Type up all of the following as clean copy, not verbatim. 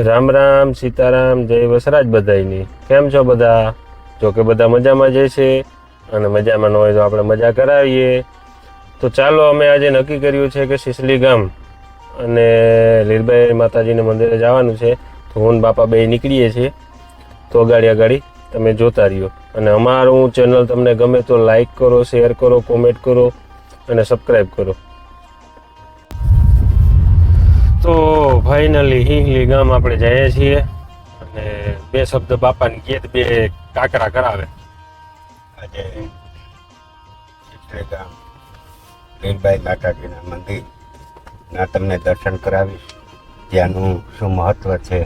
રામ રામ સીતારામ જય વસરાજ બધાયની કેમ છો બધા? જો કે બધા મજામાં જ છે અને મજામાં ન હોય તો આપણે મજા કરાવીએ. તો ચાલો અમે આજે નક્કી કર્યું છે કે સિસલી ગામ અને લીરબાઈ માતાજીના મંદિરે જવાનું છે. તો હું બાપા બે નીકળીએ છીએ. તો અગાડી તમે જોતા રહ્યો અને અમારું ચેનલ તમને ગમે તો લાઈક કરો, શેર કરો, કોમેન્ટ કરો અને સબસ્ક્રાઈબ કરો. તો ફાઇનલી હિંગલી ગામ આપણે જઈએ છીએ અને બે શબ્દ બાપાની ગીત બે કાકરા કરાવે. આજે સિસલી ગામ લીરબાઈ માતાજીના મંદિરના તમને દર્શન કરાવીશ. ત્યાંનું શું મહત્વ છે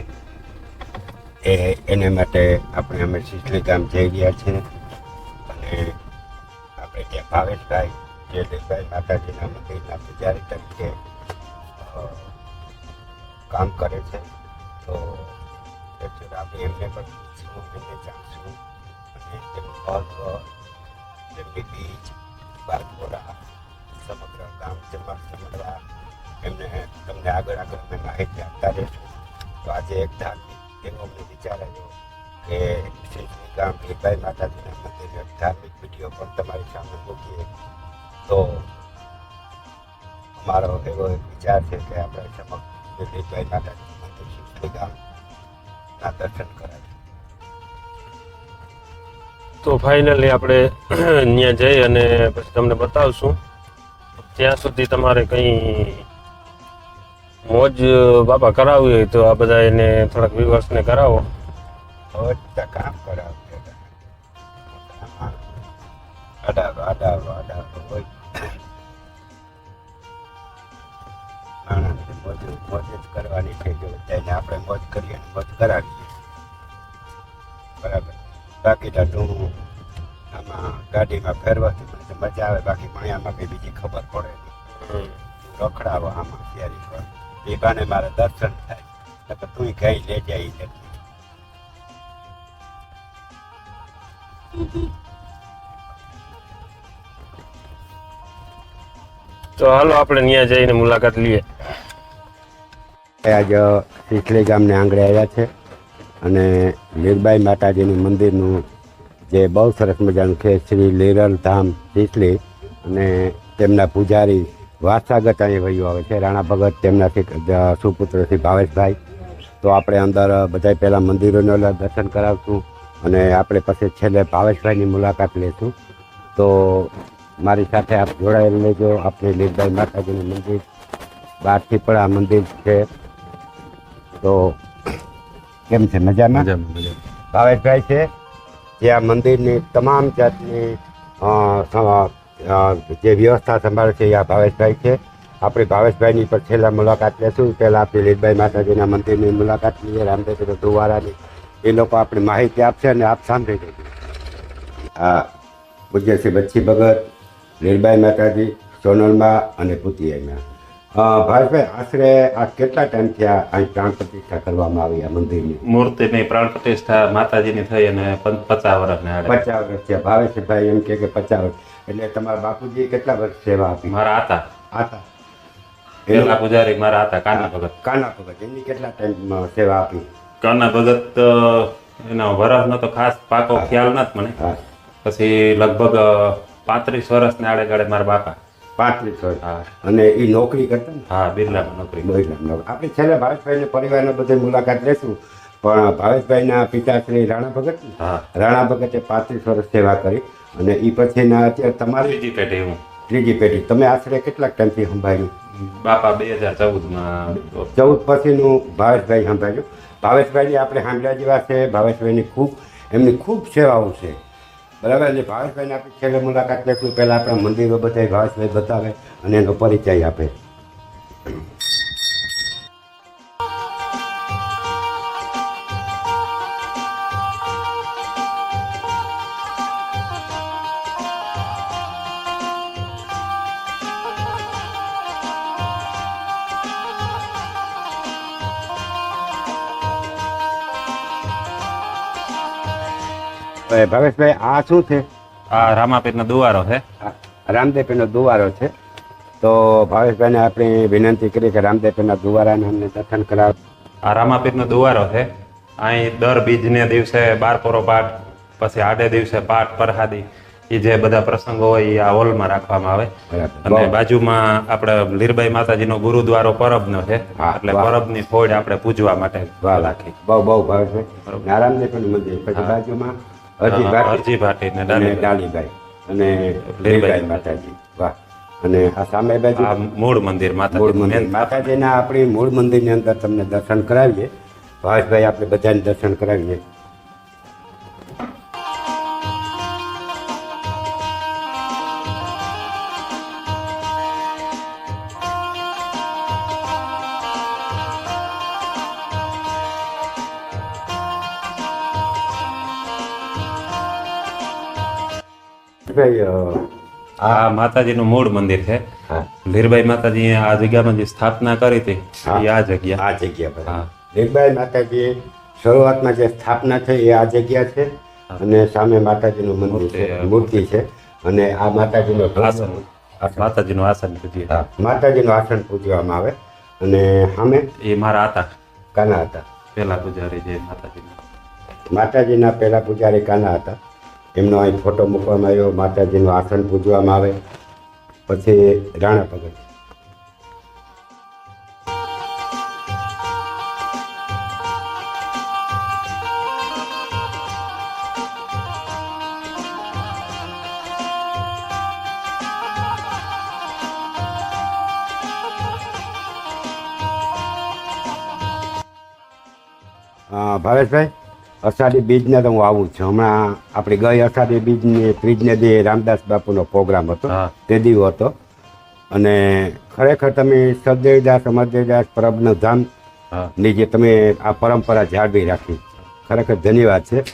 એને માટે આપણે અમે સિસલી ગામ જઈ રહ્યા છીએ અને આપણે ત્યાં ભાવેશભાઈ જે લીરબાઈ માતાજીના મંદિરના પૂજારી તરીકે કામ કરે છે. તો આપણે એમને પણ પૂછશું, એમને જાણશું અને તેમનું મહત્વ, તેમની બીજ, બારપોરા, સમગ્ર ગામ સમજવા એમને તમને આગળ અમે માહિતી આપતા રહીશું. તો આજે એક ધાર્મિક એવો અમને વિચાર આવ્યો કે સિસલી ગામ લીરબાઈ માતાજીના મંદિરનો એક ધાર્મિક વિડીયો પણ તમારી સામે મૂકીએ. તો અમારો એવો એક વિચાર છે કે આપણે સમગ્ર લીરબાઈ માતાજીનું મંદિર સિસલી ગામના દર્શન કરાય. તો ફાઇનલી આપણે ત્યાં જઈ અને પછી તમને બતાવશું. ત્યાં સુધી તમારે કંઈ મોજ બાપા કરાવવી હોય તો આ બધા એને થોડાક વ્યુઅર્સને કરાવો. બધા કામ કરાવે અડાવો હોય માણસને મોજ જ કરવાની છે. જો તેને આપણે મોજ કરીએ અને મોજ કરાવીએ બરાબર. બાકી તો આમાં ગાડીમાં ફેરવાથી મને મજા આવે, બાકી ભણ્યામાં કંઈ બીજી ખબર પડે નહીં. રખડાવો આમાં તૈયારી કર એ બાને મારે દર્શન થાય તો તું કઈ લે જાય. તો હાલો આપણે ત્યાં જઈને મુલાકાત લઈએ. આજ સિસલી ગામને આંગણે આવ્યા છે અને લીરબાઈ માતાજીનું મંદિરનું જે બહુ સરસ મજાનું છે શ્રી લીરલ ધામ સિસલી અને તેમના પૂજારી વારસાગત અહીં વયું આવે છે રાણા ભગત, તેમનાથી સુપુત્ર શ્રી ભાવેશભાઈ. તો આપણે અંદર બધા પહેલાં મંદિરોના દર્શન કરાવશું અને આપણે પછી છેલ્લે ભાવેશભાઈની મુલાકાત લઈશું. તો મારી સાથે આપ જોડાયેલ લેજો. આપણે લીરબાઈ માતાજીનું મંદિર બહારથી પણ આ મંદિર છે. તો કેમ છે? મજામાં? ભાવેશભાઈ છે જે આ મંદિરની તમામ જાતની જે વ્યવસ્થા સંભાળે છે એ આ ભાવેશભાઈ છે. આપણે ભાવેશભાઈની પર છેલ્લા મુલાકાત લેશું. પહેલાં આપણે લીરબાઈ માતાજીના મંદિરની મુલાકાત લઈએ, રામદેવ ધુવારાની. એ લોકો આપણી માહિતી આપશે અને આપ સાંભળી લેજો. આ પૂજ્ય શ્રી બચ્ચી ભગત, લીરબાઈ માતાજી, સોનલમાં અને પુતિયામાં. ભાવેશભાઈ, આશરે આ કેટલા ટાઈમથી અહીં પ્રાણ પ્રતિષ્ઠા કરવામાં આવી આ મંદિરની? મૂર્તિની પ્રાણ પ્રતિષ્ઠા માતાજીની થઈ અને 50 વર્ષને 50 વર્ષ છે. ભાવેશભાઈ એમ કે 50 વર્ષ. એટલે તમારા બાપુજી કેટલા વર્ષ સેવા આપી? મારા હતા પેલા પૂજારી મારા હતા કાના ભગત. કાના ભગત એમની કેટલા ટાઈમ સેવા આપી? કાના ભગત એનો વરસનો તો ખાસ પાકો ખ્યાલ નથી મને. પછી લગભગ 35 વર્ષને આડે મારા બાપા. 35 વર્ષ. હા. અને એ નોકરી કરતા ને? હા, બિરલામાં નોકરી. આપણે છેલ્લે ભાવેશભાઈને પરિવારના બધી મુલાકાત લેશું. પણ ભાવેશભાઈના પિતાશ્રી રાણા ભગત, રાણા ભગતે 35 વર્ષ સેવા કરી અને એ પછીના અત્યારે તમારી ત્રીજી પેઢી. તમે આશરે કેટલાક ટાઈમથી સંભાળ્યું? બાપા 2014માં. 14 પછીનું ભાવેશભાઈ સંભાળ્યું. ભાવેશભાઈની આપણે સાંભળ્યા જેવા છે. ભાવેશભાઈની એમની ખૂબ સેવાઓ છે બરાબર. એટલે ભાવેશભાઈને આપણે છેલ્લે મુલાકાત લેશું. પહેલાં આપણા મંદિરો બધા ભાવેશભાઈ બતાવે અને એનો પરિચય આપે. ભાવેશભાઈ, આ શું છે? આ રામાપીરનો દુવારો છે. રામદેવપીરનો દુવારો છે. તો ભાવેશભાઈને આપણે વિનંતી કરી કે રામદેવપીરના દુવારાને અમને દર્શન કરાવ. આ રામાપીરનો દુવારો છે. અહીં દર બીજને દિવસે બારપોરો પાઠ, પછી આડે દિવસે પાઠ પ્રસાદી, એ જે બધા પ્રસંગો હોય એ આ હોલમાં રાખવામાં આવે. બરાબર. અને બાજુમાં આપણે લીરબાઈ માતાજીનો ગુરુદ્વારો પરબનો છે, હા, એટલે વાહ. પરબની ફોડ આપણે પૂજવા માટે વાહ રાખી. બહુ ભાવેશભાઈ. નારાયણદેવનું મંદિર, પછી બાજુમાં હરજી ભાટી અરજી ભાટી ને અને ડાલીબાઈ. ડાલીબાઈ અને લીરબાઈ માતાજી. વાહ. અને આ સામે બાજુ આ મૂળ મંદિર મૂળ માતાજી મંદિર માતાજીના આપણી મૂળ મંદિરની અંદર તમને દર્શન કરાવીએ. ભાવેશભાઈ આપણે બધાને દર્શન કરાવીએ. ભાઈ આ માતાજીનું મૂળ મંદિર છે. હા લીરબાઈ માતાજી આ જગ્યામાં જે સ્થાપના કરી હતી એ આ જગ્યા. આ જગ્યા પર હા. લીરબાઈ માતાજી શરૂઆતમાં જે સ્થાપના છે એ આ જગ્યા છે. અને સામે માતાજીનું મંદિર છે, મૂર્તિ છે. અને આ માતાજીનો આસન, માતાજીનું આસન પૂજીએ. હા, માતાજીનું આસન પૂજવામાં આવે. અને સામે એ મારા હતા કાના હતા. પેલા પૂજારી જે માતાજીના. માતાજીના પહેલા પૂજારી કાના હતા. એમનો અહીં ફોટો મૂકવામાં આવ્યો. માતાજીનું આસન પૂજવામાં આવે. પછી રાણા ભગત. ભાવેશભાઈ, અષાઢી બીજને તો હું આવું જ છું. હમણાં આપણી ગઈ અષાઢી બીજની ત્રીજને દી રામદાસ બાપુનો પ્રોગ્રામ હતો. હા. તે દીવો હતો. અને ખરેખર તમે સદદેવદાસ અમરદેવદાસ પરબનું ધામ હા. ની જે તમે આ પરંપરા જાળવી રાખી, ખરેખર ધન્યવાદ છે.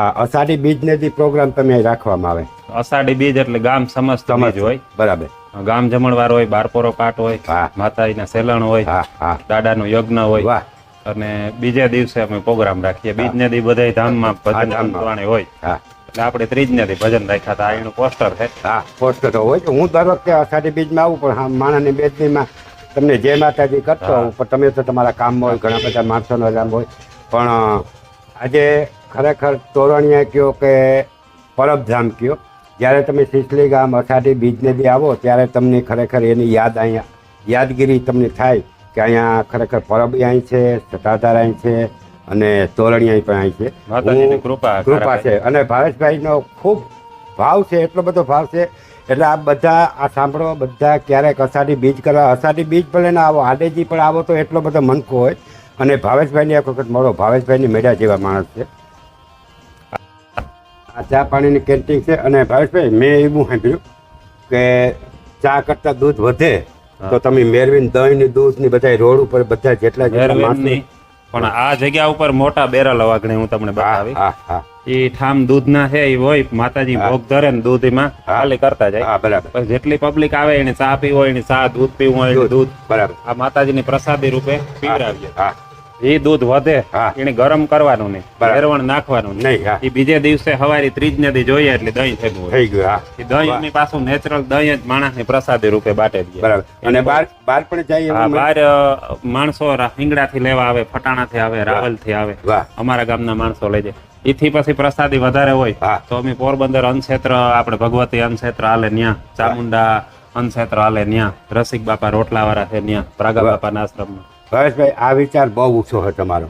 આ અષાઢી બીજને દી પ્રોગ્રામ તમે અહીં રાખવામાં આવે. અષાઢી બીજ એટલે ગામ સમસ્ત બીજ હોય. બરાબર. ગામ જમણવાર હોય, બારપોરો પાઠ હોય, હા. માતાજીના સેલણ હોય, હા હા. દાદાનું યજ્ઞ હોય. વાહ. અને બીજે દિવસે અમે પ્રોગ્રામ રાખીએ. બીજને દી બધા ધામમાં ભજન ધામમાં. સંતવાણી હોય, હા એટલે આપણે ત્રીજને દી ભજન રાખ્યા હતા. આ એનું પોસ્ટર છે. હા, પોસ્ટ તો હોય છે. હું દર વખતે અષાઢી બીજમાં આવું, પણ હા, માણસની બેજનીમાં તમને જય માતાજી કરતો હોઉં, પણ તમે તો તમારા કામ હોય, ઘણા બધા માણસોનો કામ હોય. પણ આજે ખરેખર તોરણિયા કયો કે પરબધામ કયો, જ્યારે તમે સિસલી ગામ અષાઢી બીજને બી આવો ત્યારે તમને ખરેખર એની યાદ અહીંયા યાદગીરી તમને થાય કે અહીંયા ખરેખર પરબ અહીં છે, સતાધાર અહીં છે અને તોરણિયા પણ અહીં છે. માતાજીની કૃપા છે. અને ભાવેશભાઈનો ખૂબ ભાવ છે, એટલો બધો ભાવ છે. એટલે આ બધા આ સાંભળો, બધા ક્યારેક અષાઢી બીજ કરવા, અષાઢી બીજ ભલે ના આવો, આડેજી પણ આવો તો એટલો બધો મનકો હોય. અને ભાવેશભાઈને એક વખત મળો. ભાવેશભાઈની મેળા જેવા માણસ છે. આ ચા પાણીની કેન્ટીન છે. અને ભાવેશભાઈ, મેં એવું સાંભળ્યું કે ચા કરતાં દૂધ વધે તો તમે મેરવીન દહીં દૂધ ની બધા રોડ ઉપર બધા જેટલા મેરવીનની પણ આ જગ્યા ઉપર મોટા બેરલ અવાગણી હું તમને બતાવી. હા હા. એ ઠામ દૂધના છે, એ હોય માતાજી ભોગ ધરે ને દૂધ એમાં ખાલી કરતા જાય. હા બરાબર. પછી જેટલી પબ્લિક આવે એને ચા પીવું હોય, એને ચા, દૂધ પીવું હોય એને દૂધ. બરાબર. આ માતાજીની પ્રસાદી રૂપે પીવડાવીએ. હા. એ દૂધ વધે હા. એને ગરમ કરવાનું નહીં, વેરવણ નાખવાનું નહીં. નહીં. હા. એ બીજે દિવસે સવારે ત્રીજને દી જોઈએ એટલે દહીં થયું હોય. થઈ ગયું. હા. એ દહીં ની પાછું નેચરલ દહીં જ માણસની પ્રસાદી રૂપે બાટે દઈએ. બરાબર. અને બાર પણ જઈએ. હા, બહાર માણસો હિંગડાથી લેવા આવે, ફટાણાથી આવે, રાવલથી આવે. વાહ. અમારા ગામના માણસો લઈ જાય. એથી પછી પ્રસાદી વધારે હોય હા. તો અમે પોરબંદર અન્નક્ષેત્ર, આપણે ભગવતી અન્નક્ષેત્ર હાલે ન્યા, ચામુંડા અન્નક્ષેત્ર હાલે ન્યા, રસિક બાપા રોટલા વાળા છે ન્યા, પ્રાગા બાપાના આશ્રમમાં. ભાવેશભાઈ, આ વિચાર બહુ ઊંચો છે તમારો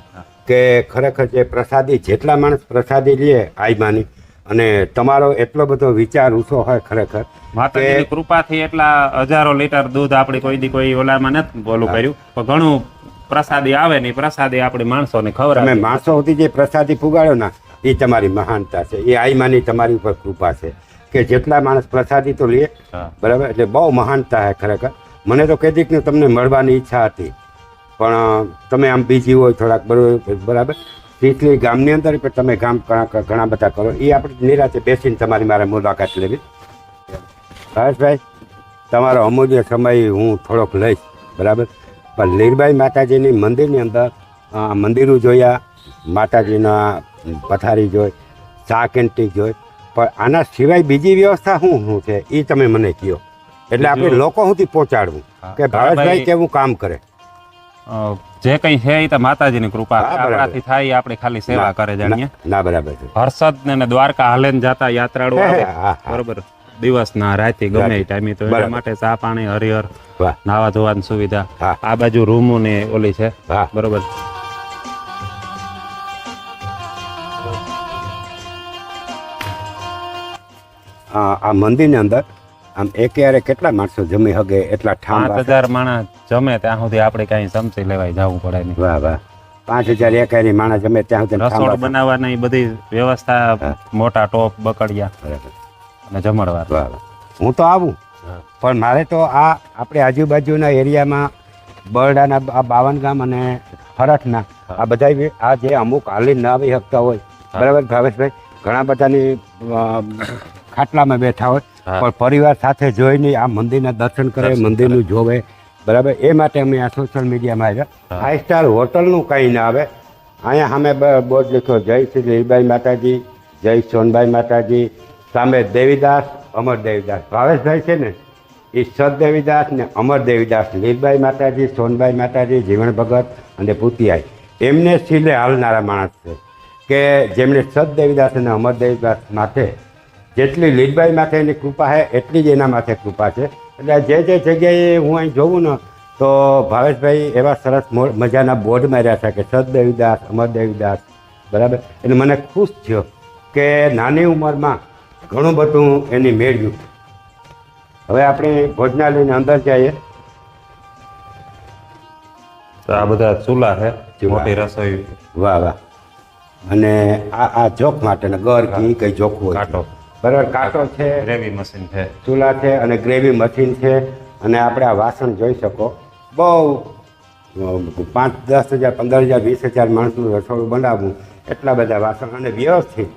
કે ખરેખર જે પ્રસાદી, જેટલા માણસ પ્રસાદી લે આઈમાની, અને તમારો એટલો બધો વિચાર ઊંચો હોય ખરેખર. માતાજીની કૃપાથી એટલા હજારો લીટર દૂધ આપણી કોઈ દી કોઈ ઓલામાં નથી બોલું કર્યું, પણ ઘણું પ્રસાદી આવે ને પ્રસાદી આપણી માણસોને ખવડાવે. તમે માણસો સુધી જે પ્રસાદી પુગાડ્યો ને એ તમારી મહાનતા છે. એ આઈમાની તમારી ઉપર કૃપા છે કે જેટલા માણસ પ્રસાદી તો લે. બરાબર. એટલે બહુ મહાનતા છે ખરેખર. મને તો કદી ને તમને મળવાની ઈચ્છા હતી, પણ તમે આમ બીજી હોય થોડાક બરાબર. સિસલી ગામની અંદર પણ તમે ગામ ઘણા બધા કરો, એ આપણે નિરાતે બેસીને તમારી મારે મુલાકાત લેવી. ભાવેશભાઈ, તમારો અમૂલ્ય સમય હું થોડોક લઈશ, બરાબર. પણ લીરબાઈ માતાજીની મંદિરની અંદર મંદિરો જોયા, માતાજીના પથારી જોઈ, ચા કેન્ટીન જોઈ, પણ આના સિવાય બીજી વ્યવસ્થા શું છે એ તમે મને કહો, એટલે આપણે લોકો સુધી પહોંચાડવું કે ભાવેશભાઈ કેવું કામ કરે. જે કઈ છે એ તો માતાજીની કૃપા હા, બરાબર. આપણાથી થાય એ આપણે ખાલી સેવા કરે જાણીએ ના બરાબર છે. હર્ષદ ને દ્વારકા હાલેન જાતા યાત્રાળુ હે, આવે હા, હા. બરોબર દિવસના રાતે ગમે એ ટાઈમે તો એના બરાબર. માટે ચા પાણી હરિહર વાહ નાવા ધોવાની સુવિધા હા. આ બાજુ રૂમો ને ઓલી છે હા બરોબર આ મંદિરની અંદર આમ એકે કેટલા માણસો જમી હગે એટલા ઠામ 5000 માણસ જમે ત્યાં સુધી આપણે કઈ સમસી લેવાય જવું પડે નહીં વાહ વાહ 5000 એકાની માણસ જમે ત્યાં સુધી ઠામ રસોડ બાસણ. બનાવવાની બધી વ્યવસ્થા હા. મોટા ટોપ બકડિયા બરાબર. અને જમણવાર વાહ વાહ. હું તો આવું પણ મારે તો આ આપણે આજુબાજુના એરિયામાં બરડાના આ 52 ગામ અને હરઠના આ બધા આ જે અમુક હાલી ન આવી શકતા હોય બરાબર ભાવેશભાઈ ઘણા બધાની ખાટલામાં બેઠા હોય હા. પણ પરિવાર સાથે જોઈને આ મંદિરના દર્શન કરે મંદિરનું જોવે બરાબર એ માટે અમે આ સોશિયલ મીડિયામાં આવ્યા 5 સ્ટાર હોટલનું કંઈ ના આવે અહીંયા સામે બોર્ડ લખ્યો જય શ્રી લીલબાઈ માતાજી જય સોનબાઈ માતાજી સામે દેવીદાસ અમર દેવીદાસ ભાવેશભાઈ છે ને એ સદ દેવીદાસ ને અમર દેવીદાસ લીલબાઈ માતાજી સોનબાઈ માતાજી જીવણ ભગત અને ભૂતિયાઈ એમને સિલે હાલનારા માણસ છે કે જેમણે સદ દેવીદાસ અને અમર દેવીદાસ માથે જેટલી લીલબાઈ માથેની કૃપા છે એટલી જ એના માથે કૃપા છે એટલે જે જગ્યાએ હું અહીં જોઉં ને તો ભાવેશભાઈ એવા સરસ મજાના બોર્ડ માર્યા છે કે સદ દેવીદાસ અમર દેવીદાસ બરાબર એટલે મને ખુશ થયો કે નાની ઉંમરમાં ઘણું બધું એની મેળવ્યું. હવે આપણે ભોજનાલયની અંદર જઈએ. તો આ બધા ચૂલા છે ચૂલા. મોટી રસોઈ વાહ વાહ અને આ જોખ માટેના ગર ઘી કઈ જોખવું હોય કાંટો બરાબર કાંટો છે ગ્રેવી મશીન છે ચૂલા છે અને ગ્રેવી મશીન છે અને આપણે આ વાસણ જોઈ શકો બહુ 5-10,000 15,000 20,000 માણસનું રસોડું બનાવવું એટલા બધા વાસણ અને વ્યવસ્થિત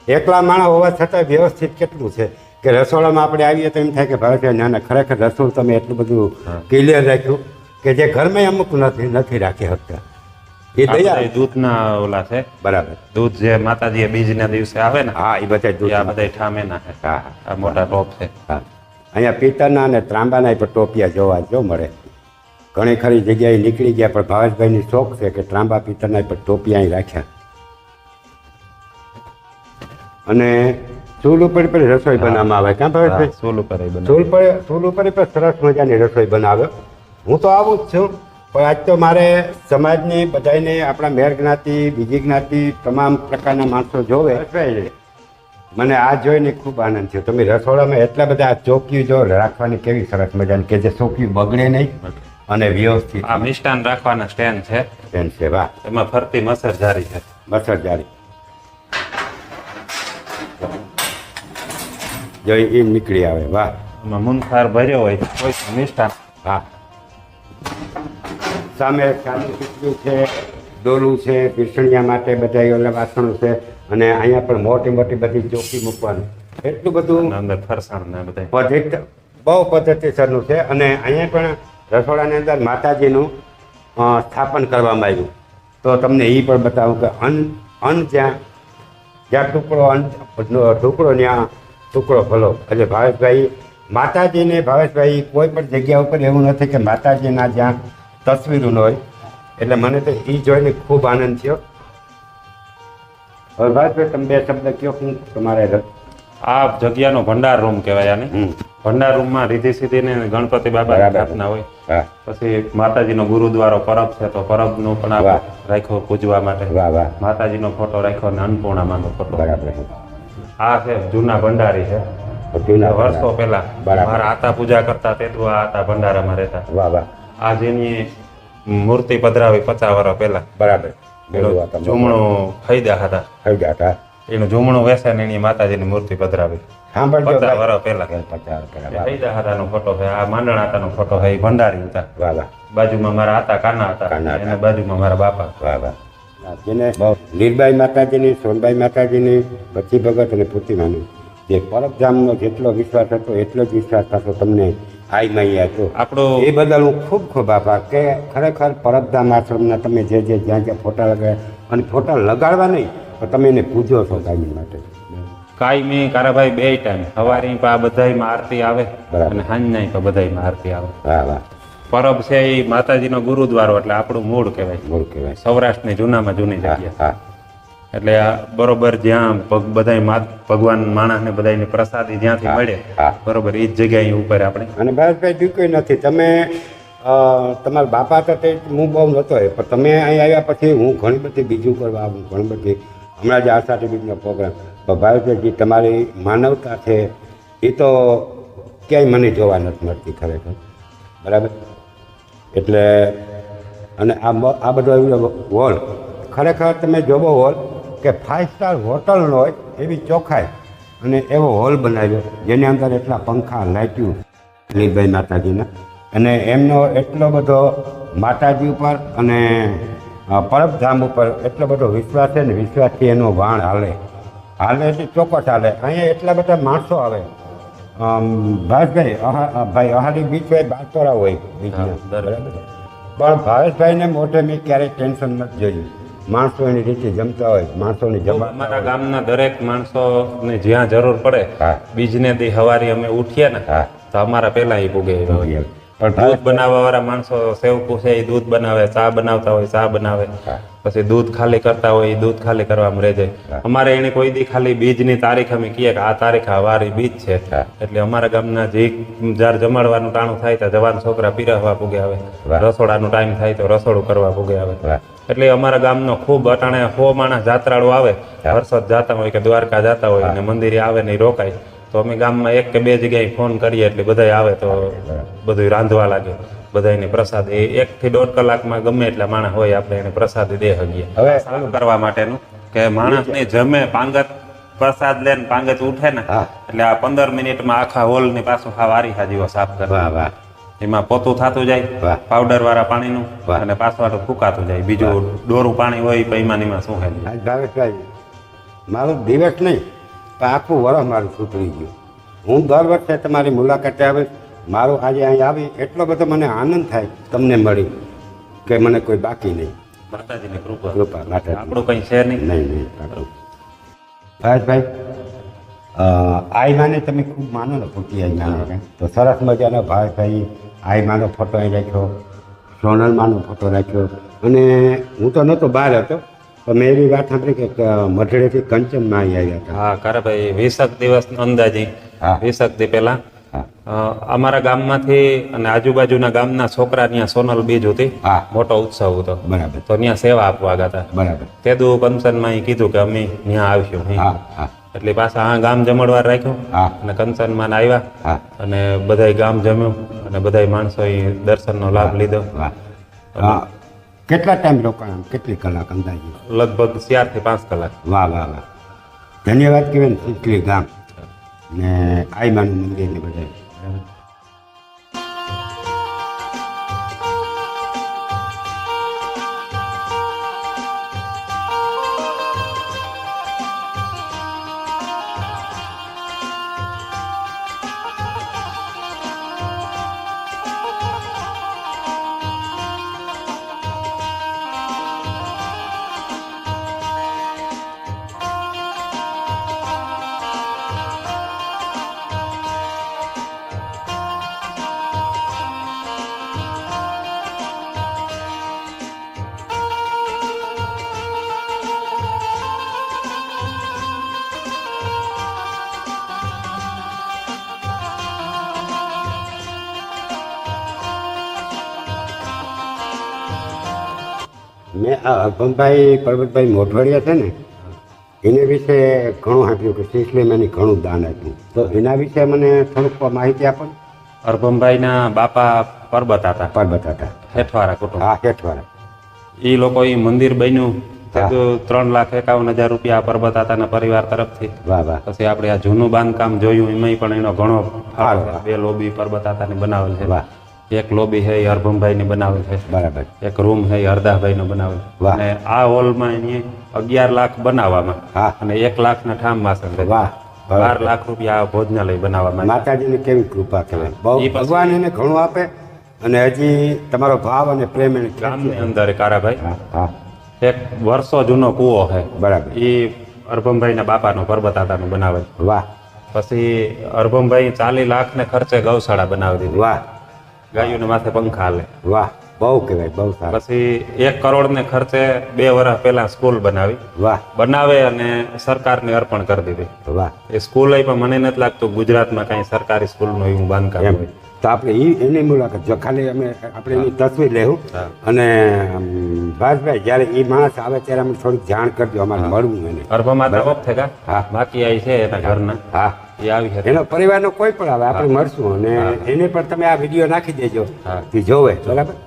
એકલા માણસ હોવા છતાં વ્યવસ્થિત કેટલું છે કે રસોડામાં આપણે આવીએ તો એમ થાય કે ભાવેશભાઈ ના ના ખરેખર રસોડું તમે એટલું બધું ક્લિયર રાખ્યું કે જે ઘરમાં અમુક નથી રાખી શકતા એ આ દયા બધાય દૂધના ઓલા છે બરાબર દૂધ જે માતાજી બીજના દિવસે આવે ને હા એ બધા એ આ દૂધ બધા ઠામેના છે હા આ મોટા ટોપ છે હા અહીંયા પિત્તરના અને ત્રાંબાના પણ ટોપિયા જોવા જો મળે ઘણી ખરી જગ્યાએ નીકળી ગયા પણ ભાવેશભાઈની શોખ છે કે ત્રાંબા પિત્તરના પણ ટોપિયા અહીં રાખ્યા અને ચૂલ ઉપર પણ રસોઈ બનાવવામાં આવે ક્યાં ભાવેશભાઈ ચૂલ ઉપર એ બનાવે. ચૂલ ઉપર પણ સરસ મજાની રસોઈ બનાવે હું તો આવું જ છું પણ આજ તો મારે સમાજની બધાને આપણા મેર જ્ઞાતિ બીજી જ્ઞાતિ તમામ પ્રકારના માણસો જોવે મને આ જોઈને ખૂબ આનંદ થયો તમે રસોડામાં એટલા બધા ચોકીઓ જો રાખવાની કેવી સરસ મજાની કે જે ચોકીઓ બગડે નહીં અને વ્યવસ્થિત આ મિષ્ટાન રાખવાના સ્ટેન્ડ છે એમ છે વાહ એમાં ફરતી મસર જારી છે મસરજારી જો એ નીકળી આવે વાહ એમાં મુનખાર ભર્યો હોય કોઈ મિષ્ટાન હા સામે સાદી પીપળું છે ડોલું છે પીસણિયા માટે બધા ઓલા વાસણો છે અને અહીંયા પણ મોટી મોટી બધી ચોકી મૂકવાનું એટલું બધું અને અંદર ફરસાણ ને બધા પદ્ધતિ બહુ પદ્ધતિસરનું છે અને અહીંયા પણ રસોડાની અંદર માતાજીનું સ્થાપન કરવામાં આવ્યું તો તમને એ પણ બતાવું કે અન્ન જ્યાં ટુકડો અન્ન ટુકડો ત્યાં ટુકડો ભલો એટલે ભાવેશભાઈ માતાજીને ભાવેશભાઈ કોઈ પણ જગ્યા ઉપર એવું નથી કે માતાજીના જ્યાં તસવીરો ન હોય એટલે મને તો એ જોઈને ખૂબ આનંદ થયો. હવે ભાવેશભાઈ તમે બે શબ્દ કયો હું તમારે આ જગ્યાનો ભંડાર રૂમ કહેવાય આને હમ. ભંડાર રૂમમાં રીધિ સીધી ને ગણપતિ બાબા બરાબર. સ્થાપના હોય હા પછી માતાજીનો ગુરુદ્વારો પરબ છે તો પરબનું પણ વાહ. આપણે રાખ્યો પૂજવા માટે વાહ વાહ માતાજીનો ફોટો રાખ્યો અને અન્નપૂર્ણામાંનો ફોટો બરાબર આ છે જૂના ભંડારી છે જૂના વર્ષો પહેલા બરાબર. મારા આતા પૂજા કરતા તે તો આ આતા ભંડારામાં રહેતા વાહ વાહ આ જેની મૂર્તિ પધરાવી 50 વર્ષ પહેલા બરાબર એનું જૂમણું ખરીદ્યા હતા થઈ ગયા હતા એનું જૂમણું વેસે ને એની માતાજીની મૂર્તિ પધરાવી સાંભળજો 50 ભાઈ. વર્ષ પહેલા 50 બરાબર. ખરીદ્યા હતાનો ફોટો છે આ માંડણ આતાનો ફોટો છે એ ભંડારી હતા વાહ વાહ બાજુમાં મારા આતા કાના હતા કાના હતા. અને બાજુમાં મારા બાપા વાહ વાહ જેને લીલબાઈ માતાજીની સોનબાઈ માતાજીની બચ્ચી ભગત અને પૂતીમાની જે પરબધામનો જેટલો વિશ્વાસ હતો એટલો જ વિશ્વાસ થતો તમને આઈ માઈ હતો આપણું એ બદલ હું ખૂબ ખૂબ આભાર કે ખરેખર પરબધામ આશ્રમના તમે જે જ્યાં જ્યાં ફોટા લગાવ્યા અને ફોટા લગાડવા નહીં પણ તમે એને પૂજો છો કાયમી માટે કાયમી કારાભાઈ 2 ટાઈમ સવારે પણ આ બધાયમાં આરતી આવે બરાબર. અને સાંજના પણ બધાયમાં આરતી આવે વાહ વાહ પરબ છે એ માતાજીનો ગુરુદ્વારો એટલે આપણું મૂળ કહેવાય. મૂળ કહેવાય. સૌરાષ્ટ્રની જૂનામાં જૂની હા જગ્યા. હા એટલે આ બરોબર જ્યાં બધાય ભગવાન માણસને બધાની પ્રસાદી જ્યાંથી હા, મળે હા. બરોબર એ જ જગ્યાએ ઉપર આપણે અને ભાઈ બીજું નથી. તમે તમારા બાપા હતા તે હું બહુ નહોતો પણ તમે અહીં આવ્યા પછી હું ઘણી બધી બીજું કરવા આવું, ઘણી બધી હમણાં જે આષાઢી બીજનો પ્રોગ્રામ. પણ ભાઈ તમારી માનવતા છે એ તો ક્યાંય મને જોવા નથી મળતી ખરેખર. બરાબર. એટલે અને આ બધો હોલ ખરેખર તમે જોવો હોલ કે 5 સ્ટાર હોટલનો હોય એવી ચોખ્ખાઈ અને એવો હોલ બનાવ્યો જેની અંદર એટલા પંખા લાઇટ્યું લીલભાઈ માતાજીના, અને એમનો એટલો બધો માતાજી ઉપર અને પરબધામ ઉપર એટલો બધો વિશ્વાસ છે ને, વિશ્વાસથી એનો વાણ હાલે એટલે ચોક્કસ હાલે. અહીંયા એટલા બધા માણસો આવે. ભાઈ અહાડી બીચ હોય, બારતોરા હોય બીચના, બરાબર. પણ ભાવેશભાઈને મોઢે મેં ક્યારેય ટેન્શન નથી જોયું. માણસો એની રીતે જમતા હોય, માણસોની અમારા ગામના દરેક માણસોને જ્યાં જરૂર પડે હા. બીજને દી હવારી અમે ઉઠીએ ને હા. તો અમારા પહેલા એ પૂગે. પણ દૂધ બનાવવા વાળા માણસો સેવકું છે એ દૂધ બનાવે, ચા બનાવતા હોય ચા બનાવે, હા. પછી દૂધ ખાલી કરતા હોય એ દૂધ ખાલી કરવામાં રહી જાય. હા. અમારે એને કોઈ દી ખાલી બીજની તારીખ અમે કહીએ કે આ તારીખ આ વારી બીજ છે, હા. એટલે અમારા ગામના જે જ્યારે જમાડવાનું ટાણું થાય તો જવાન છોકરા પીરસવા પૂગે આવે, વાહ. રસોડાનું ટાઈમ થાય તો રસોડું કરવા પૂગે આવે. વાહ. એટલે અમારા ગામનો ખૂબ અટાણે 100 માણસ જાત્રાળુ આવે, હા. વરસાદ જાતા હોય કે દ્વારકા જાતા હોય અને મંદિરે આવે ને ઈ રોકાય, તો અમે ગામમાં 1 કે 2 જગ્યાએ ફોન કરીએ એટલે બધા આવે તો બધું રાંધવા લાગે. બધાની પ્રસાદ એ 1 થી 1.5 કલાકમાં ગમે એટલા માણસ હોય આપણે એને પ્રસાદી દે હગીએ. હવે સારું કરવા માટેનું કે માણસને જમે પાંગત પ્રસાદ લે ને પાંગત ઉઠે ને હા. એટલે આ 15 મિનિટમાં આખા હોલની પાછું વારી હાજીઓ સાફ કરે. વાહ વાહ એમાં પોતું થતું જાય, વાહ. પાવડર વાળા પાણીનું, વાહ. અને પાછું ફૂંકાતું જાય. બીજું ડોરું પાણી હોય તો એમાં ને એમાં શું હેલું. આજ ભાવેશભાઈ મારો દિવસ નહીં પણ આખું વરસ મારું સુધરી ગયું. હું દર વર્ષે તમારી મુલાકાતે આવીશ. મારું આજે અહીં આવી એટલો બધો મને આનંદ થાય તમને મળી કે મને કોઈ બાકી નહીં. માતાજીની કૃપા. કૃપા માટે આપણું કઈ છે નહીં. નહીં ભાવેશભાઈ આઈ માને તમે ખૂબ માનો ને પૂછી આઈ માને તો સરસ મજાનો ભાવેશભાઈ આઈ માનો ફોટો અહીં રાખ્યો, સોનલ માનો ફોટો રાખ્યો. અને હું તો નહોતો બહાર હતો પણ મેં એવી વાત સાંભળી કે મઢડેથી કંચનમાં અહીં આવ્યા હતા. હા કરે ભાઈ 20 દિવસ અંદાજી હા. 20 દી પહેલા હા અમારા ગામમાંથી અને આજુબાજુના ગામના છોકરા ત્યાં સોનલ બીજ હતી, હા. મોટો ઉત્સવ હતો, બરાબર તો ત્યાં સેવા આપવા ગયા હતા. બરાબર. તેદુ કંચનમાં ઈ કીધું કે અમે ત્યાં આવશું અહીં. હા હા એટલે પાછા આ ગામ જમણવાર રાખ્યું હા અને કંચનમાં આવ્યા હા અને બધાય ગામ જમ્યું અને બધાય માણસોએ દર્શનનો લાભ લીધો. વાહ. હા કેટલા ટાઈમ રોકાણ, કેટલી કલાક અંદાજે? લગભગ 4 થી 5 કલાક. વાહ વાહ વાહ. ધન્યવાદ કહેવાય ને ચીખલી ગામ ને આઈમાનું મંદિર ને બધા. મેં આ અભમભાઈ પરબતભાઈ મોઢવાડિયા છે ને એને વિશે ઘણું સાંભળ્યું કે સિસલીમાની ઘણું દાન આપ્યું, તો એના વિશે મને થોડુંક માહિતી આપો. અરભમભાઈના બાપા પરબત હતા, પરબત હતા. હેઠવાળા કુટુંબ. હા હેઠવાળા. એ લોકો ઈ મંદિર બન્યું હા. 3,51,000 રૂપિયા પરબત હતાના પરિવાર તરફથી. વાહ વાહ. પછી આપણે આ જૂનું બાંધકામ જોયું એમાં પણ એનો ઘણો ફાળો વાહ. છે. 2 લોબી પરબત હતાની બનાવેલ છે. વાહ. એક લોબી છે એ અરભમભાઈની બનાવેલ છે, બરાબર. એક રૂમ છે એ હરદાભાઈનો બનાવેલ છે. વાહ. અને આ હોલમાં એની 11 લાખ બનાવવામાં હા. અને 1 લાખના ઠામ વાસણ છે. વાહ. 12 લાખ રૂપિયા આ ભોજનાલય બનાવવામાં. માતાજીની કેવી કૃપા કહેવાય. બહુ ઈ પછી- ભગવાન એને ઘણું આપે અને હજી તમારો ભાવ અને પ્રેમ એને ગામની અંદર કારાભાઈ હા હા એક વર્ષો જૂનો કૂવો છે, બરાબર. એ અરભમભાઈના બાપાનો પરબતાતાનો બનાવેલ. વાહ પછી અરભમભાઈ 40 લાખને ખર્ચે ગૌશાળા બનાવી દીધી. વાહ. ગાયોને માથે પંખા હાલે. વાહ, બહુ કહેવાય, બહુ સારું. પછી 1 કરોડ ને ખર્ચે 2 વર્ષ પહેલા સ્કૂલ બનાવી, વાહ બનાવે અને સરકારને અર્પણ કરી દીધી. વાહ. એ સ્કૂલ પણ મને નથી લાગતું ગુજરાતમાં કઈ સરકારી સ્કૂલનું એવું બાંધકામ એમ હોય. તો આપણે એની મુલાકાત જો ખાલી આપણે એની તસવીર લેવું હા. અને ભાસભાઈ જ્યારે એ માણસ આવે ત્યારે અમને થોડીક જાણ કરજો, અમારે મળવું એને. અર્ભમાતા ઓફ થયા હા. બાકી આવી છે એના ઘરના, હા, એ આવી છે. એનો પરિવારનો કોઈ પણ આવે આપણે મળશું અને એને પણ તમે આ વિડીયો નાખી દેજો હા. કે જોવે. બરાબર,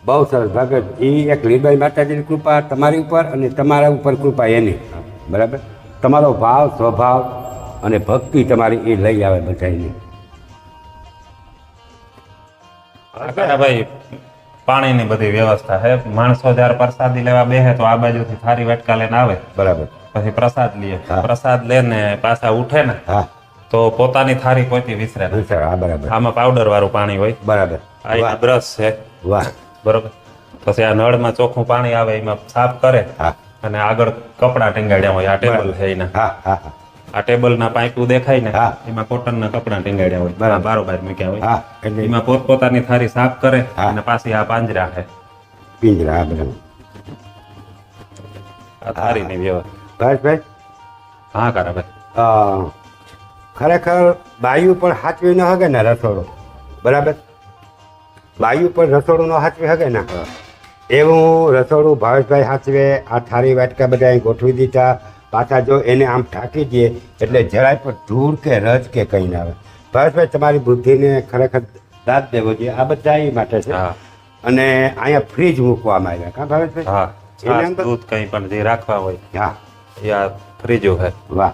બહુ સરસ ભગત. એ એક લીરબાઈ માતાજીની કૃપા તમારી ઉપર અને તમારા ઉપર કૃપા એની. બરાબર, તમારો ભાવ સ્વભાવ અને ભક્તિ તમારી એ લઈ આવે બધાની. ભાઈ પાણીની બધી વ્યવસ્થા છે. માણસો જયારે પ્રસાદી લેવા બેસે તો આ બાજુથી થારી વેટકા લઈને આવે, બરાબર. પછી પ્રસાદ લે. હા. પ્રસાદ લઈને પાછા ઉઠે ને હા, તો પોતાની થારી પોતી વિસરે ને. હા, બરાબર આમાં પાવડર વાળું પાણી હોય, બરાબર. આ બ્રશ છે, વાહ. બરોબર. પછી આ નળમાં ચોખ્ખું પાણી આવે એમાં સાફ કરે હા, અને આગળ કપડા ટીંગાડ્યા હોય. આ ટેબલ છે એના, હા, હા, હા, આ ટેબલ ના પાઇપું દેખાય ને, હા. એમાં કોટન ના કપડા ટીંગાડ્યા હોય, બરાબર. બારોબાર મૂક્યા હોય. હા. એટલે એમાં પોતપોતાની થારી સાફ કરે હા. અને પાછી આ પાંજરા છે, પિંજરા. હા, બરાબર. આ થારીની વ્યવસ્થા. ભાઈ હા કરે ભાઈ. ખરેખર બાયુ પણ હાચવી ન હગે ને રસોડું. બરાબર, બાયુ પણ રસોડું ન હાચવી હગે ને એવું રસોડું ભાવેશભાઈ હાચવે. આ થારી વાટકા બધા અહીં ગોઠવી દીધા. પાછા જો એને આમ ઢાંકી દઈએ એટલે જરાય પણ ધૂળ કે રજ કે કંઈ ના આવે. ભાવેશભાઈ તમારી બુદ્ધિને ખરેખર દાદ દેવો જોઈએ. આ બધા એ માટે છે. હા. અને અહીંયા ફ્રીજ મૂકવામાં આવ્યા કા ભાવેશભાઈ? હા, એની છાશ, અંદર? દૂધ કઈ પણ જે રાખવા હોય હા, એ આ ફ્રીજો છે. વાહ.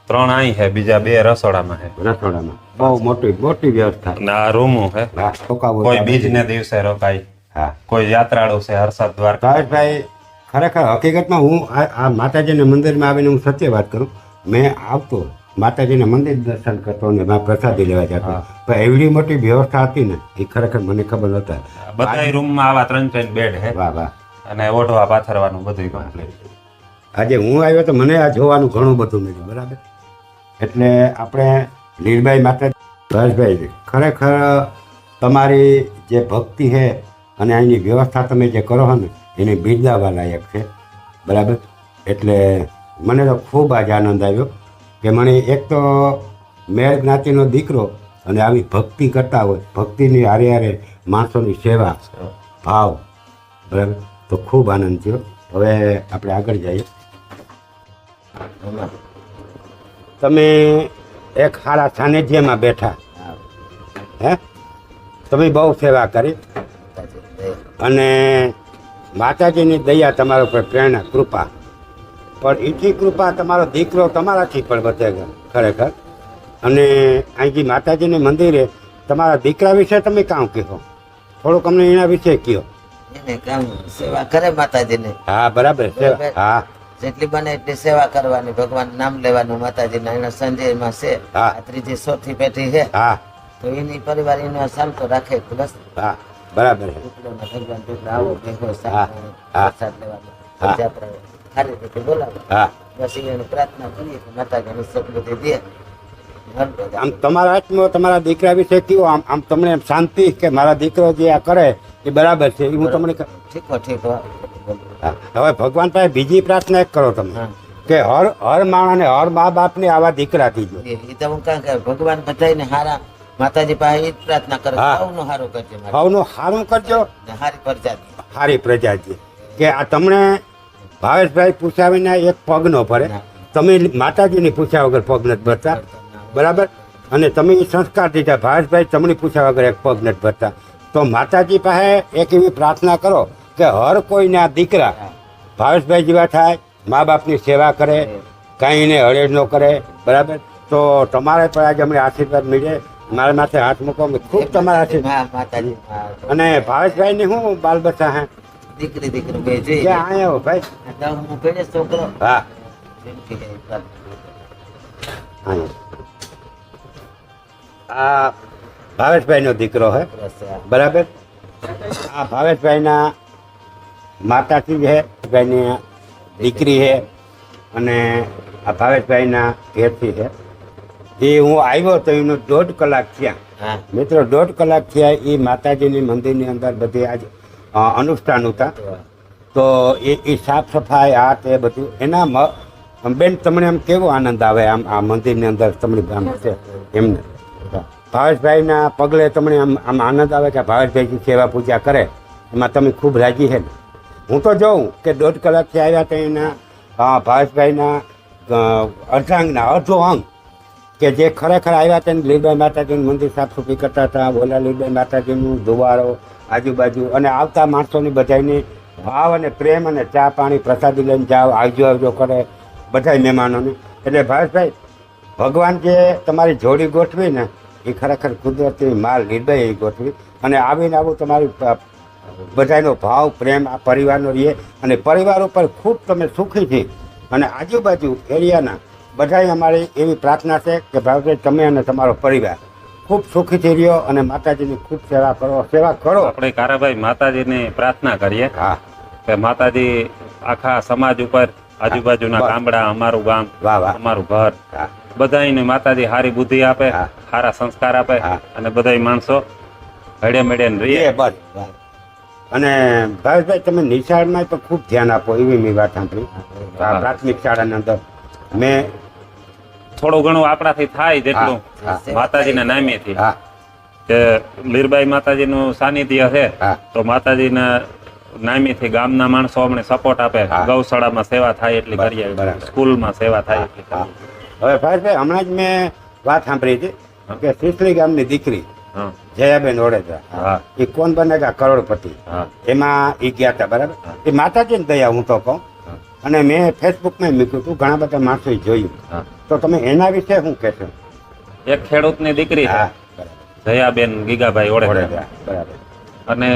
3 અહીં છે, બીજા 2 રસોડામાં છે. રસોડામાં બહુ મોટી મોટી વ્યવસ્થા. અને આ રૂમો છે. હા, રોકાવું કોઈ હોય. બીજને દિવસે રોકાય, હા. કોઈ યાત્રાળુ છે હર્ષદ દ્વારકા. ભાવેશભાઈ ખરેખર હકીકતમાં હું આ માતાજીના મંદિરમાં આવીને હું સત્ય વાત કરું, મેં આવતો માતાજીના મંદિર દર્શન કરતો અને માં પ્રસાદી લેવા જતો, હા. પણ એવડી મોટી વ્યવસ્થા હતી ને એ ખરેખર મને ખબર નહોતા. બધા રૂમમાં આવા 3 બેડ છે વાહ વાહ. અને ઓઢવા પાથરવાનું બધું કમ્પ્લીટ. આજે હું આવ્યો તો મને આ જોવાનું ઘણું બધું મળ્યું. બરાબર, એટલે આપણે લીરબાઈ માતા ભાવેશભાઈ ખરેખર તમારી જે ભક્તિ છે અને અહીંની વ્યવસ્થા તમે જે કરો છો ને એને બિરદાવવા લાયક છે. બરાબર, એટલે મને તો ખૂબ આજ આનંદ આવ્યો કે મને એક તો મેળ જ્ઞાતિનો દીકરો અને આવી ભક્તિ કરતા હોય, ભક્તિની હારે હારે માણસોની સેવા ભાવ. બરાબર, તો ખૂબ આનંદ થયો. હવે આપણે આગળ જઈએ. તમે એક સારા સાનિધ્યમાં બેઠા હે, તમે બહુ સેવા કરી અને માતાજીની દયા તમારા ઉપર પ્રેરણા કૃપા, પણ એથી કૃપા તમારો દીકરો તમારાથી પણ વધે ખરેખર. અને અહીંથી માતાજીને મંદિરે તમારા દીકરા વિશે તમે કામ કહો, થોડુંક અમને એના વિશે કહો. એને કામ સેવા કરે માતાજીને. હા, બરાબર છે. હા, જેટલી બને એટલી સેવા કરવાની, ભગવાન નામ લેવાનું માતાજીના. એના સંજયમાં છે હા. આ 3જી 4થી પેઢી છે, હા, તો એની પરિવાર એનો ચાલતો રાખે. બસ હા, બરાબર છે. ટુકડોના ભગવાન ટુકડા આવો ભેગો હા, સાથ હા. પ્રસાદ લેવાનો, હા. પછી આપણે સારી રીતે બોલાવે. હા, બસ એને પ્રાર્થના કરીએ કે માતાજીની સદબુદ્ધિ દે. આમ તમારા હાથમાં તમારા દીકરા વિશે કયો, આમ આમ તમને એમ શાંતિ કે મારા દીકરો જે આ કરે એ બરાબર છે એ હું તમને ઠીકો ઠીક. હા. હવે ભગવાન પાસે બીજી પ્રાર્થના એક કરો તમે હા. કે હર માણસને હર મા બાપને આવા દીકરા થઈજો. એ તો હું કાં કે ભગવાન બધાને હારા માતાજી પાસે એ જ પ્રાર્થના કરે. હા. સૌનું હારું કરજે મારે. સૌનું સારું કરજો, ને હારી પ્રજાતિ. સારી પ્રજાજી. કે આ તમને ભાવેશભાઈ પૂછ્યા વિના એક પગ ન ભરે, ના. તમે માતાજીની પૂછ્યા વગર પગ નથી ભરતા. બરાબર, અને તમે એ સંસ્કાર દીધા ભાવેશભાઈ તમને પૂછ્યા વગર એક પગ નથી ભરતા. તો માતાજી પાસે એક એવી પ્રાર્થના કરો કે હર કોઈના દીકરા ભાવેશભાઈ જેવા થાય, મા બાપની સેવા કરે, કાંઈ એને હળેડ ન કરે. બરાબર, તો તમારે પણ આજે અમને આશીર્વાદ મળે. મારા માથે હાથ મૂકો, ખૂબ તમારા આશીર્વાદ. હા, માતાજી. હા. અને ભાવેશભાઈ ની શું બાલ બચ્ચા હે? દીકરી દીકરી બે જોઈએ. ક્યાં આવ્યો ભાઈ? તો હું પેડે છોકરો. હા, જિંદગી ગઈ પ્રાર્થના. અહીંયા. આ ભાવેશભાઈ નો દીકરો હે. બસ આ. બરાબર, આ ભાવેશભાઈના માતાજી છે, ભાઈની દીકરી છે અને આ ભાવેશભાઈના ઘેરથી છે. એ હું આવ્યો તો એનો 1.5 કલાક થયા હા મિત્રો, 1.5 કલાક થયા. એ માતાજીની મંદિરની અંદર બધી આજ અનુષ્ઠાન હતા. તો એ સાફ સફાઈ આ તે બધું એના બેન તમને આમ કેવો આનંદ આવે આમ આ મંદિરની અંદર તમને આમ છે એમને ભાવેશભાઈના પગલે તમને આમ આનંદ આવે કે ભાવેશભાઈ સેવા પૂજા કરે એમાં તમે ખૂબ રાજી છે ને? હું તો જોઉં કે 1.5 કલાકથી આવ્યા તો એના ભાવેશભાઈના અર્ધાંગના અડધો અંગ કે જે ખરેખર આવ્યા હતા લીલબાઈ માતાજીનું મંદિર સાફ સફાઈ કરતા હતા, બોલા લીલબાઈ માતાજીનું ધુવાળો આજુબાજુ અને આવતા માણસોની બધાની ભાવ અને પ્રેમ અને ચા પાણી પ્રસાદી લઈને જાઓ, આવજો કરે બધા મહેમાનોને. એટલે ભાવેશભાઈ, ભગવાન જે તમારી જોડી ગોઠવી ને એ ખરેખર કુદરતી માલ લીલબાઈ ગોઠવી અને આવીને આવું તમારી બધાનો ભાવ પ્રેમ આ પરિવારનો રહે અને પરિવાર ઉપર ખૂબ તમે સુખી થઈ અને આજુબાજુ એરિયાના બધાય અમારી એવી પ્રાર્થના છે કે ભાવેશભાઈ તમે અને તમારો પરિવાર ખૂબ સુખીથી રહ્યો અને માતાજીની ખૂબ સેવા કરો. આપણે કારાભાઈ માતાજીની પ્રાર્થના કરીએ હા કે માતાજી આખા સમાજ ઉપર આજુબાજુના બસ. ગામડા, અમારું ગામ, વાહ વાહ અમારું ઘર, હા બધાને માતાજી સારી બુદ્ધિ આપે, હા. સારા સંસ્કાર આપે હા. અને બધા માણસો હળે મેળે રહીએ. એ બસ બસ. અને ભાવેશભાઈ તમે નિશાળમાં તો ખૂબ ધ્યાન આપો એવી મેં વાત સાંભળી. હા. પ્રાથમિક શાળાની અંદર મેં થોડું ઘણું આપણાથી થાય જેટલું હા, માતાજીના નામેથી હા કે લીરબાઈ માતાજીનું સાનિધ્ય છે હા તો માતાજીના નામેથી ગામના માણસો અમને સપોર્ટ આપે. હા. ગૌશાળામાં સેવા થાય એટલી બરાબર, કરીએ, બરાબર. સ્કૂલમાં સેવા થાય એટલી હા. કરીએ. હવે ભાવેશભાઈ હમણાં જ મેં વાત સાંભળી હતી કે સિસલી ગામની દીકરી હા જયાબેન ઓડેદરા હા એ કોણ બનેગા કરોડપતિ હા એમાં એ ગયા હતા બરાબર. એ માતાજીની દયા હું તો કહું. હા. અને મેં ફેસબુકમાં મૂક્યું હતું, ઘણા બધા માણસોએ જોયું. હા. તો તમે એના વિશે શું કહેશો? એક ખેડૂતની દીકરી છે હા બરાબર. જયાબેન ગીગાભાઈ ઓડેદરા ઓડેદરા બરાબર. અને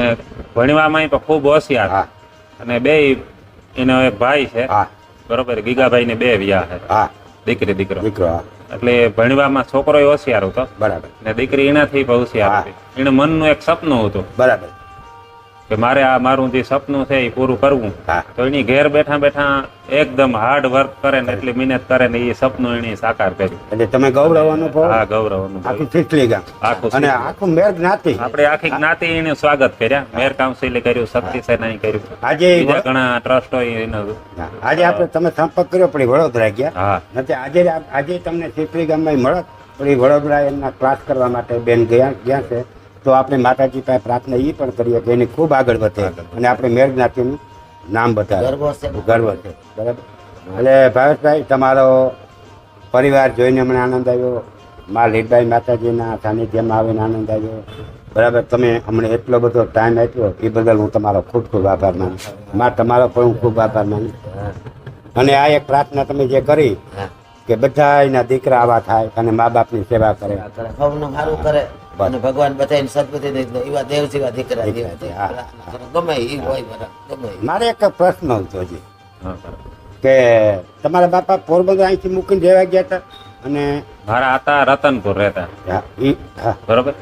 ભણવામાં તો ખૂબ હોશિયાર હા અને બે એનો એક ભાઈ છે હા બરોબર. ગીગાભાઈ ને 2 વિયા છે, હા દીકરી દીકરો. દીકરો હા એટલે ભણવામાં છોકરો હોશિયાર હતો બરાબર ને દીકરી એનાથી પણ હોશિયાર હા. હતી. એને મનનું એક સપનું હતું બરાબર કે મારે આ મારું જે સપનું છે એ પૂરું કરવું. હા તો એની ઘેર બેઠા બેઠા એકદમ હાર્ડ વર્ક કરે ને એટલી મહેનત કરે ને એ સપનું એની સાકાર કર્યું. એટલે તમે ગૌરવ અનુભવ હા, ગૌરવ અનુભવ. આખું સિસલી ગામ આખું અને સિસલી. આખું મેર જ્ઞાતિ આપણે આખી જ્ઞાતિ એનું સ્વાગત કર્યા. મેયર કાઉન્સિલે કર્યું, શક્તિ સેનાએ કર્યું, આજે બીજા ઘણા ટ્રસ્ટો એનો. આજે આપણે તમે સંપર્ક કર્યો પણ એ વડોદરા ગયા હા નથી. આજે તમને સિસલી ગામમાં મળત પણ એ વડોદરા એમના ક્લાસ કરવા માટે બેન ગયા છે. તો આપણે માતાજી પાસે પ્રાર્થના એ પણ કરીએ કે એની ખૂબ આગળ વધે અને આપણે મેર જ્ઞાતિનું નામ બતાવે. ગર્વ છે. ગર્વ છે બરાબર. એટલે ભાવેશભાઈ તમારો પરિવાર જોઈને મને આનંદ આવ્યો. મા લીલબાઈ માતાજીના સાનિધ્યમાં આવીને આનંદ આવ્યો બરાબર. તમે અમને એટલો બધો ટાઈમ આપ્યો એ બદલ હું તમારો ખૂબ ખૂબ આભાર માનું. માં તમારો પણ હું ખૂબ આભાર માનું. અને આ એક પ્રાર્થના તમે જે કરી હા કે બધાના દીકરા આવા થાય અને મા બાપની સેવા કરે. સૌનું સારું કરે બસ. અને ભગવાન બધાને સદબુદ્ધિ દે. એવા દેવ જેવા દીકરા દીકરા, દેવા હા. ગમે એ હોય બરાબર ગમે ઈ. મારે એક પ્રશ્ન હતો હજી હા, બરાબર. કે તમારા બાપા પોરબંદર અહીંથી મૂકીને રહેવા ગયા હતા અને મારા આતા રતનપુર રહેતા હા હા બરોબર.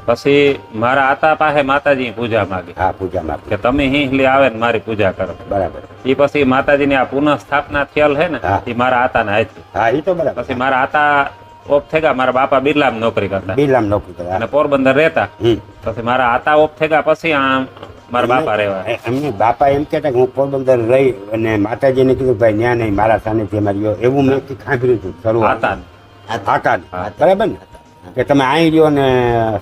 પછી મારા આતા પાસે માતાજી પૂજા માંગી હા પૂજામાં કે તમે હિંહલી આવે ને મારી પૂજા કરો. બરાબર. એ પછી માતાજીની આ પુનઃ સ્થાપના થયેલ છે ને હા. એ મારા આતાના હાથથી. હા એ તો બરાબર. પછી મારા આતા ઓફ થઈ ગયા. મારા બાપા બિરલામાં નોકરી કરતા બિલામ નોકરી કરે. અને પોરબંદર રહેતા. પછી મારા આતા ઓફ થઈ ગયા પછી આ મારા બાપા રહેવા. એમને બાપા એમ કહેતા કે હું પોરબંદર રહી અને માતાજીને કીધું ભાઈ ન્યા નહીં મારા સાનિધ્યમાં રહ્યો એવું મેં સાંભળ્યું હતું શરૂઆત. આતા આટા બરાબર ને કે તમે અહીં રહ્યો ને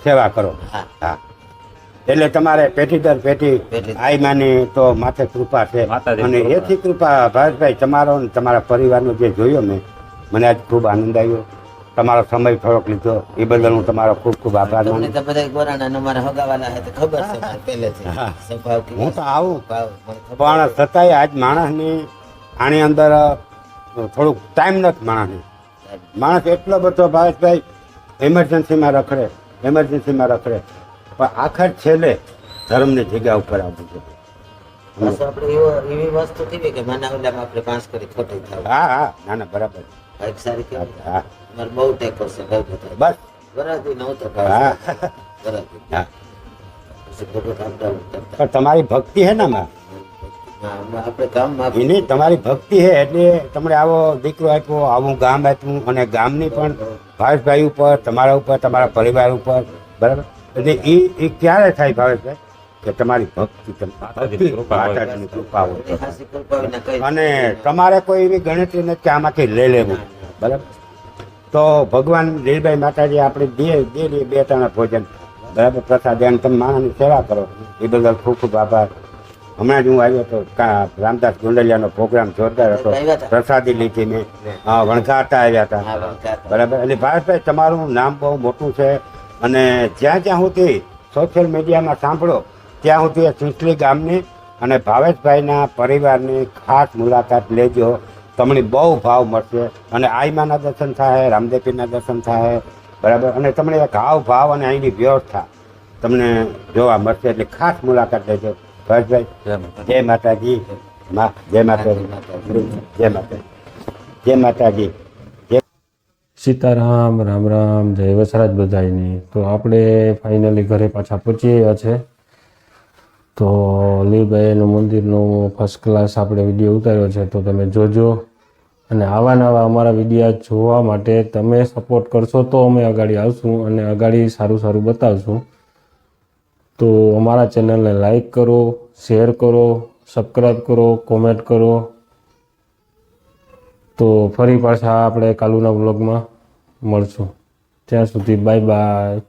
સેવા કરો. હા હા એટલે તમારે પેઢી દર પેઢી પેઢી. આઈ માની તો માથે કૃપા છે માતાજીની અને કૃપા. એથી કૃપા ભાવેશભાઈ તમારો ને તમારા પરિવારનો જે જોયો મેં મને આજ ખૂબ આનંદ આવ્યો. તમારો સમય થોડોક લીધો એ બદલ હું તમારો ખૂબ ખૂબ આભાર તમને માનું. તો બધા ગોરાના ને અમારા હગાવાલા છે તો ખબર છે મને પહેલેથી હા. સ્વભાવ કેવો હું તો આવું સ્વભાવ મને ખબર પણ છતાંય આજ માણસની આની અંદર થોડુંક ટાઈમ નથી માણસને. માણસ એટલો બધો ભાવેશભાઈ એમરજન્સીમાં રખડે પણ આખર છેલ્લે ધર્મની જગ્યા ઉપર આવવું જોઈએ. બસ આપણે એવી વસ્તુ કેવી કે માના ઓલામાં આપણે પાંચ કરી ખોટી થાય હા હા ના ના બરાબર. એક સારી કેવી હા અમારે બહુ ટેકો છે બહુ બધા બસ બરાબર નહોતો હા બરાબર હા પછી ભગત આપડા કરતા પણ તમારી ભક્તિ હે ને માં હા, આપણે કામમાં એની તમારી ભક્તિ છે એટલે તમને આવો દીકરો આપ્યો, આવું ગામ આપ્યું, અને ગામની પણ ભાવેશભાઈ ઉપર, તમારા ઉપર, તમારા પરિવાર ઉપર, બરાબર. એટલે એ ક્યારે થાય ભાવેશભાઈ કે તમારી ભક્તિ માતાજીની કૃપા હોય. માતાજીની કૃપા હોય. હાસી કૃપા વિના કઈ અને તમારે કોઈ એવી ગણતરી નથી કે આમાંથી લઈ લેવું, બરાબર. તો ભગવાન લીલભાઈ માતાજી આપણે દે બે ત્રણ ભોજન, બરાબર, પ્રસાદ અને તમે માણસની સેવા કરો એ બદલ ખૂબ ખૂબ આભાર. હમણાં જ હું આવ્યો હતો રામદાસ ગોંડલિયાનો પ્રોગ્રામ જોરદાર હતો, આવ્યા હતા. પ્રસાદી લીધી મેં, વણઝારતા આવ્યા હતા, હા, વણઝારતા. બરાબર. એટલે ભારતભાઈ તમારું નામ બહુ મોટું છે, અને જ્યાં જ્યાં સુધી સોશિયલ મીડિયામાં સાંભળો ત્યાં સુધી સિંસલી ગામની અને ભાવેશભાઈના પરિવારની ખાસ મુલાકાત લેજો. તમને બહુ ભાવ મળશે, અને આઈમાના દર્શન થાય, રામદેવપીરના દર્શન થાય, બરાબર. અને તમને એક હાવ ભાવ અને અહીંની વ્યવસ્થા તમને જોવા મળશે, એટલે ખાસ મુલાકાત લેજો. ભાવેશભાઈ, જય માતાજી. જય માતાજી. જય માતાજી. જય માતાજી. સીતારામ, રામ રામ, જય વસરાજ બધાયની. તો આપણે ફાઇનલી ઘરે પાછા પહોંચી ગયા છે. તો લીલભાઈનું મંદિરનું ફર્સ્ટ ક્લાસ આપણે વિડીયો ઉતાર્યો છે, તો તમે જોજો. અને આવા નવા અમારા વિડીયો જોવા માટે તમે સપોર્ટ કરશો તો અમે આગળ આવશું અને આગળ સારું સારું બતાવશું. તો અમારા ચેનલને લાઈક કરો, શેર કરો, સબસ્ક્રાઈબ કરો, કોમેન્ટ કરો. તો ફરી પાછા આપણે કાલુના વ્લોગમાં મળશું. ત્યાં સુધી બાય બાય.